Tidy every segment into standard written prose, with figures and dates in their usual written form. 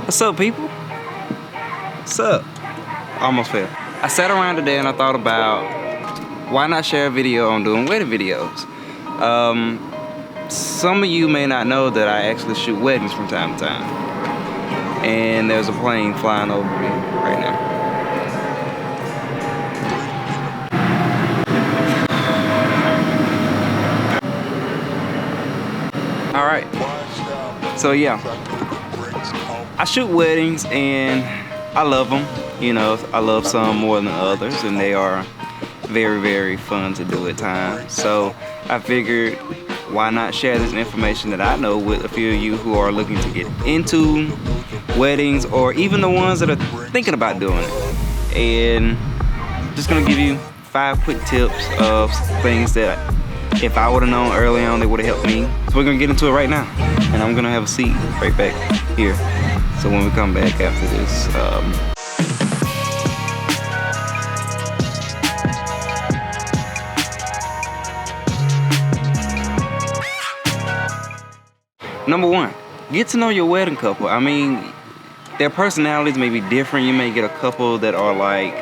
What's up, people? What's up? Almost failed. I sat around today and I thought about why not share a video on doing wedding videos. Some of you may not know that I actually shoot weddings from time to time. And there's a plane flying over me right now. Alright, so yeah, I shoot weddings and I love them. You know, I love some more than others, and they are very, very fun to do at times. So I figured, why not share this information that I know with a few of you who are looking to get into weddings, or even the ones that are thinking about doing it. And just gonna give you 5 quick tips of things that if I would have known early on, they would have helped me. So we're gonna get into it right now, and I'm gonna have a seat right back here. So when we come back after this, number 1, get to know your wedding couple. I mean, their personalities may be different. You may get a couple that are like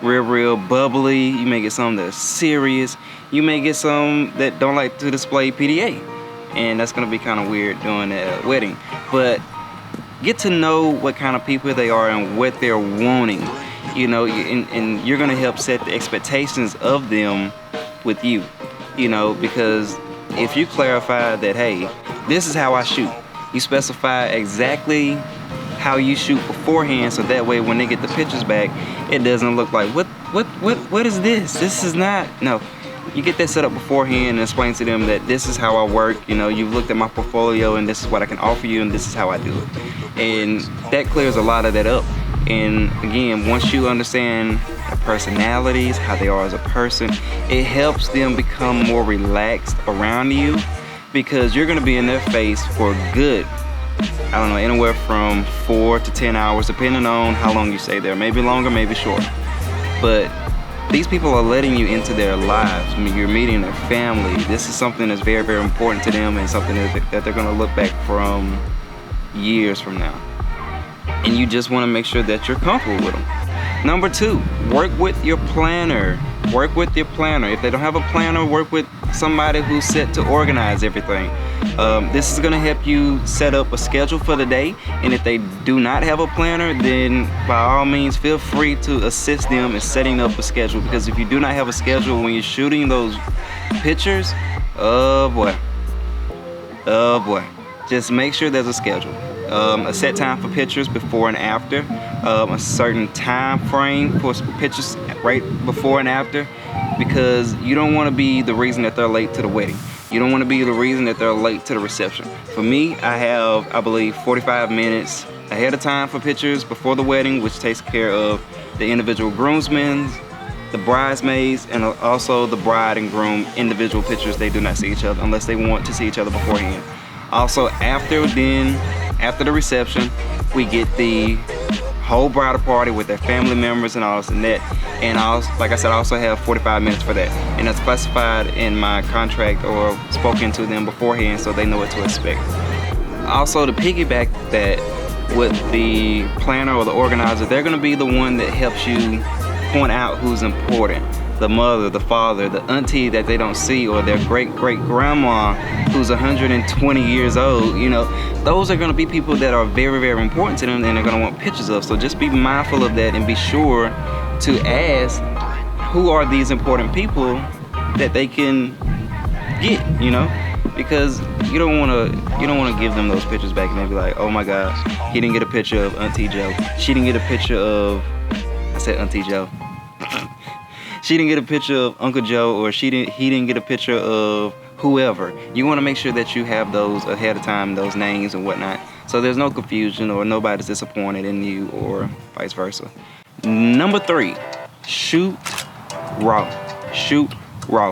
real bubbly. You may get some that are serious. You may get some that don't like to display PDA, and that's gonna be kind of weird doing a wedding. But get to know what kind of people they are and what they're wanting. You know, and you're gonna help set the expectations of them with you. You know, because if you clarify that, hey, this is how I shoot. You specify exactly how you shoot beforehand, so that way when they get the pictures back, it doesn't look like what is this? This is not. No, you get that set up beforehand and explain to them that this is how I work. You know, you've looked at my portfolio and this is what I can offer you, and this is how I do it. And that clears a lot of that up. And again, once you understand their personalities, how they are as a person, it helps them become more relaxed around you, because you're gonna be in their face for good, I don't know, anywhere from 4 to 10 hours, depending on how long you stay there. Maybe longer, maybe shorter. But these people are letting you into their lives. I mean, you're meeting their family. This is something that's very, very important to them, and something that they're gonna look back from years from now. And you just wanna make sure that you're comfortable with them. Number 2, work with your planner. Work with your planner. If they don't have a planner, work with somebody who's set to organize everything. This is gonna help you set up a schedule for the day. And if they do not have a planner, then by all means, feel free to assist them in setting up a schedule. Because if you do not have a schedule when you're shooting those pictures, oh boy. Just make sure there's a schedule. A set time for pictures before and after, a certain time frame for pictures right before and after, because you don't want to be the reason that they're late to the wedding. You don't want to be the reason that they're late to the reception. For me, I have, I believe, 45 minutes ahead of time for pictures before the wedding, which takes care of the individual groomsmen, the bridesmaids, and also the bride and groom individual pictures. They do not see each other unless they want to see each other beforehand. Also, after the reception, we get the whole bridal party with their family members and all this and that. And like I said, I also have 45 minutes for that. And that's classified in my contract or spoken to them beforehand, so they know what to expect. Also, to piggyback that with the planner or the organizer, they're gonna be the one that helps you point out who's important. The mother, the father, the auntie that they don't see, or their great-great-grandma who's 120 years old. You know, those are gonna be people that are very, very important to them, and they're gonna want pictures of. So just be mindful of that and be sure to ask who are these important people that they can get, you know, because you don't wanna give them those pictures back and they be like, oh my gosh, he didn't get a picture of Auntie Joe. She didn't get a picture of, I said Auntie Joe. She didn't get a picture of Uncle Joe, or he didn't get a picture of whoever. You want to make sure that you have those ahead of time, those names and whatnot, so there's no confusion or nobody's disappointed in you or vice versa. Number 3, shoot raw. Shoot raw.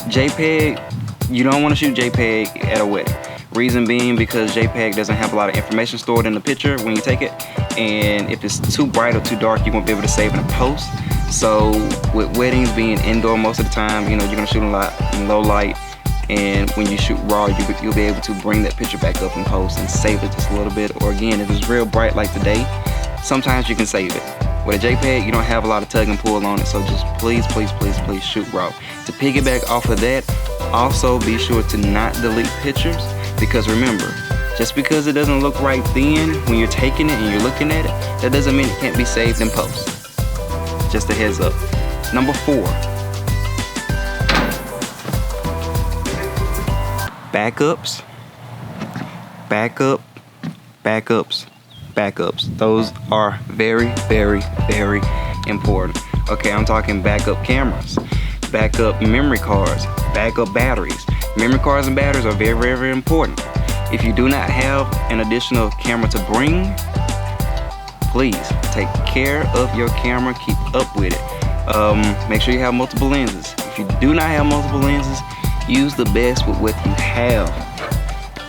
JPEG, you don't want to shoot JPEG at a wedding. Reason being because JPEG doesn't have a lot of information stored in the picture when you take it, and if it's too bright or too dark, you won't be able to save it in post. So with weddings being indoor most of the time, you know, you're gonna shoot a lot in low light. and when you shoot raw, you'll be able to bring that picture back up in post and save it just a little bit. Or again, if it's real bright like today, sometimes you can save it. With a JPEG, you don't have a lot of tug and pull on it, so just please shoot raw. To piggyback off of that, also be sure to not delete pictures, because remember, just because it doesn't look right then when you're taking it and you're looking at it, that doesn't mean it can't be saved in post. Just a heads up. Number 4. Backups. Backups. Those are very important. Okay, I'm talking backup cameras, backup memory cards, backup batteries. Memory cards and batteries are very important. If you do not have an additional camera to bring, please take care of your camera, keep up with it. Make sure you have multiple lenses. If you do not have multiple lenses, use the best with what you have.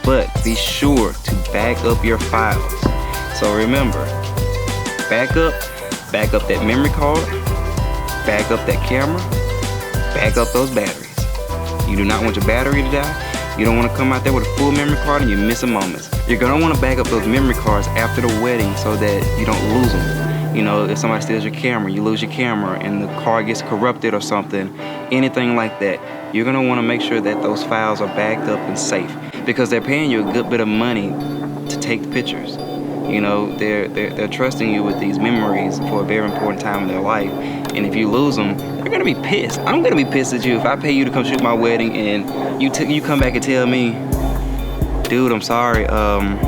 But be sure to back up your files. So remember, back up that memory card, back up that camera, back up those batteries. You do not want your battery to die. You don't want to come out there with a full memory card and you're missing moments. You're going to want to back up those memory cards after the wedding so that you don't lose them. You know, if somebody steals your camera, you lose your camera and the card gets corrupted or something, anything like that, you're going to want to make sure that those files are backed up and safe, because they're paying you a good bit of money to take the pictures. You know, they're trusting you with these memories for a very important time in their life, and if you lose them, they're gonna be pissed. I'm gonna be pissed at you if I pay you to come shoot my wedding and you come back and tell me, dude, I'm sorry, I'm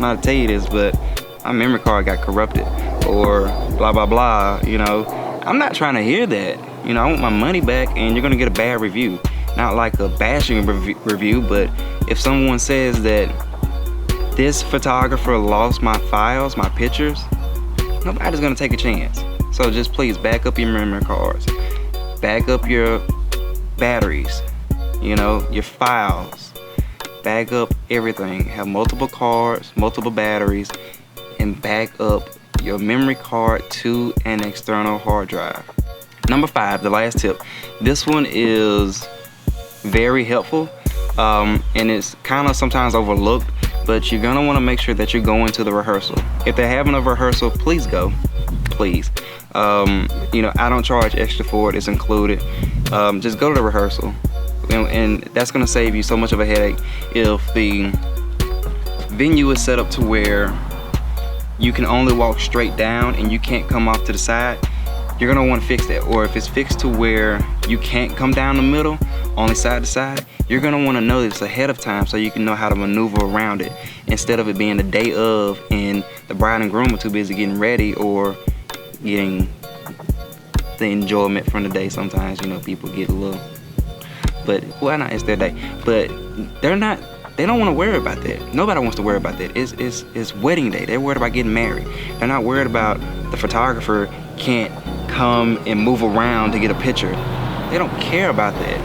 not to tell you this, but my memory card got corrupted, or blah blah blah. You know, I'm not trying to hear that. You know, I want my money back, and you're gonna get a bad review. Not like a bashing review, but if someone says that this photographer lost my files, my pictures, nobody's gonna take a chance. So just please back up your memory cards, back up your batteries, you know, your files, back up everything. Have multiple cards, multiple batteries, and back up your memory card to an external hard drive. Number 5, the last tip. This one is very helpful, and it's kind of sometimes overlooked, but you're gonna want to make sure that you're going to the rehearsal. If they're having a rehearsal, please go, please. You know, I don't charge extra for it, it's included. Just go to the rehearsal, and that's gonna save you so much of a headache. If the venue is set up to where you can only walk straight down and you can't come off to the side, you're gonna want to fix that. Or if it's fixed to where you can't come down the middle, only side to side, you're gonna want to know this ahead of time so you can know how to maneuver around it, instead of it being the day of and the bride and groom are too busy getting ready or getting the enjoyment from the day. Sometimes, you know, people get a little, but why not? It's their day. But they don't want to worry about that. Nobody wants to worry about that. It's wedding day. They're worried about getting married. They're not worried about the photographer can't come and move around to get a picture. They don't care about that.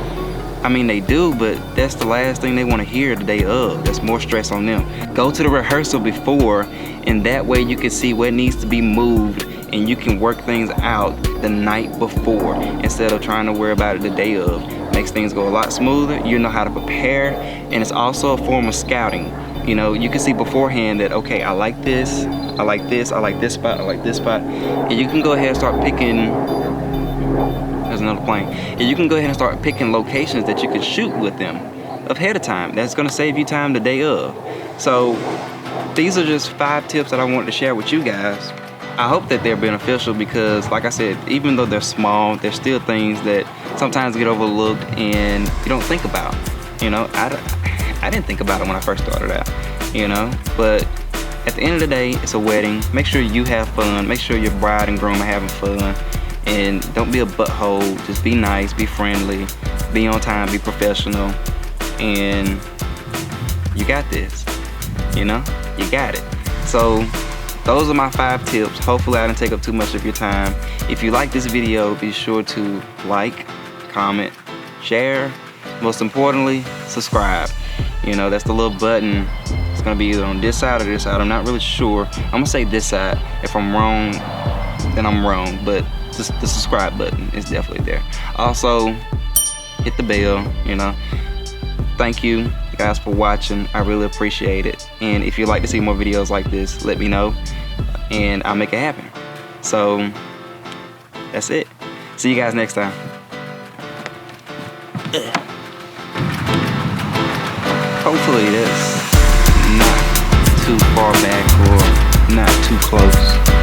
I mean, they do, but that's the last thing they want to hear the day of. That's more stress on them. Go to the rehearsal before, and that way you can see what needs to be moved, and you can work things out the night before instead of trying to worry about it the day of. Makes things go a lot smoother. You know how to prepare, and it's also a form of scouting. You know, you can see beforehand that, okay, I like this, I like this, I like this spot, I like this spot, and you can go ahead and start picking. There's another plane. And you can go ahead and start picking locations that you could shoot with them ahead of time. That's gonna save you time the day of. So these are just 5 tips that I wanted to share with you guys. I hope that they're beneficial, because like I said, even though they're small, they're still things that sometimes get overlooked and you don't think about. You know, I didn't think about it when I first started out, you know, but at the end of the day, it's a wedding. Make sure you have fun. Make sure your bride and groom are having fun. And don't be a butthole. Just be nice, be friendly, be on time, be professional, and you got this. You know, you got it. So those are my 5 tips. Hopefully I didn't take up too much of your time. If you like this video, be sure to like, comment, share, most importantly, subscribe. You know, that's the little button. It's gonna be either on this side or this side. I'm not really sure. I'm gonna say this side. If I'm wrong, then I'm wrong, but the subscribe button is definitely there. Also, hit the bell, you know. thank you guys for watching. I really appreciate it. And if you'd like to see more videos like this, let me know and I'll make it happen. So that's it. See you guys next time. Hopefully that's not too far back or not too close.